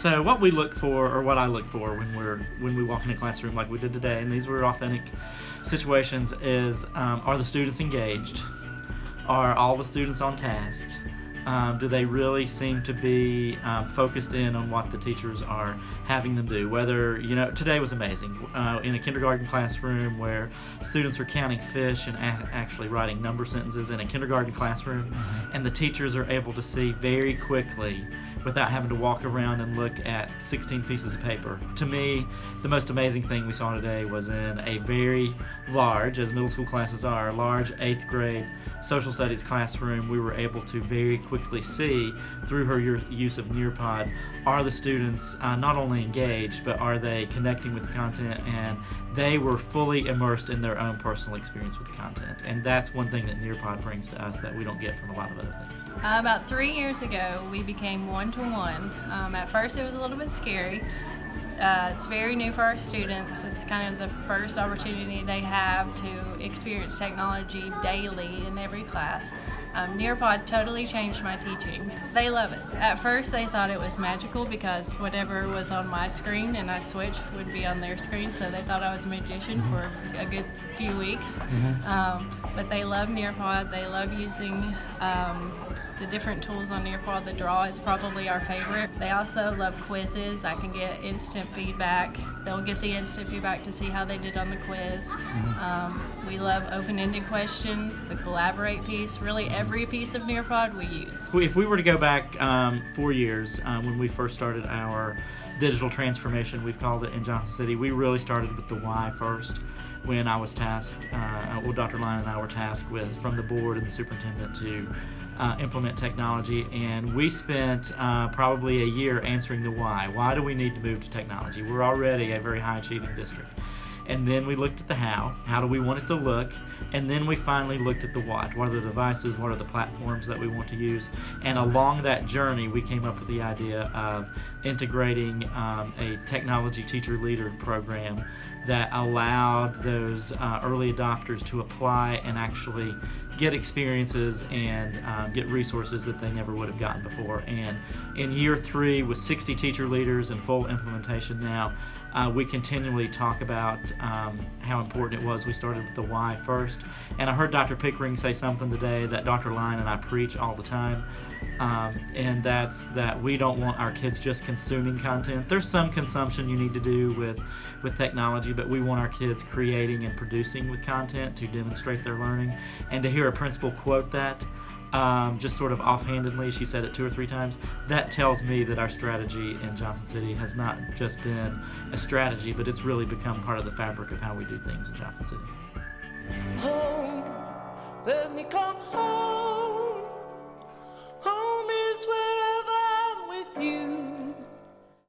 So what we look for, or what I look for when we walk in a classroom like we did today, and these were authentic situations, is are the students engaged? Are all the students on task? Do they really seem to be focused in on what the teachers are having them do? Whether, today was amazing. In a kindergarten classroom where students are counting fish and actually writing number sentences in a kindergarten classroom, and the teachers are able to see very quickly without having to walk around and look at 16 pieces of paper. To me, the most amazing thing we saw today was in a very large, as middle school classes are, large 8th grade social studies classroom. We were able to very quickly see through her use of Nearpod, are the students not only engaged, but are they connecting with the content, and they were fully immersed in their own personal experience with the content. And that's one thing that Nearpod brings to us that we don't get from a lot of other things. About 3 years ago, we became one-to-one. At first, it was a little bit scary. It's very new for our students. It's kind of the first opportunity they have to experience technology daily in every class. Nearpod totally changed my teaching. They love it. At first they thought it was magical because whatever was on my screen and I switched would be on their screen, so they thought I was a magician for a good few weeks. But they love Nearpod. They love using the different tools on Nearpod. The draw is probably our favorite. They also love quizzes. I can get instant feedback. They'll get the instant feedback to see how they did on the quiz. We love open-ended questions, the collaborate piece, really every piece of Nearpod we use. If we were to go back 4 years, when we first started our digital transformation, we've called it, in Johnson City, we really started with the why first. When I was tasked, Dr. Line and I were tasked with, from the board and the superintendent, to implement technology, and we spent probably a year answering the why. Why do we need to move to technology? We're already a very high achieving district. And then we looked at the how do we want it to look, and then we finally looked at the what are the devices, what are the platforms that we want to use, and along that journey we came up with the idea of integrating a technology teacher leader program that allowed those early adopters to apply and actually get experiences and get resources that they never would have gotten before. And in year 3, with 60 teacher leaders and full implementation now, we continually talk about how important it was. We started with the why first, and I heard Dr. Pickering say something today that Dr. Line and I preach all the time, and that's that we don't want our kids just consuming content. There's some consumption you need to do with technology, but we want our kids creating and producing with content to demonstrate their learning. And to hear a principal quote that, just sort of offhandedly, she said it 2 or 3 times, that tells me that our strategy in Johnson City has not just been a strategy, but it's really become part of the fabric of how we do things in Johnson City. Home, let me come home.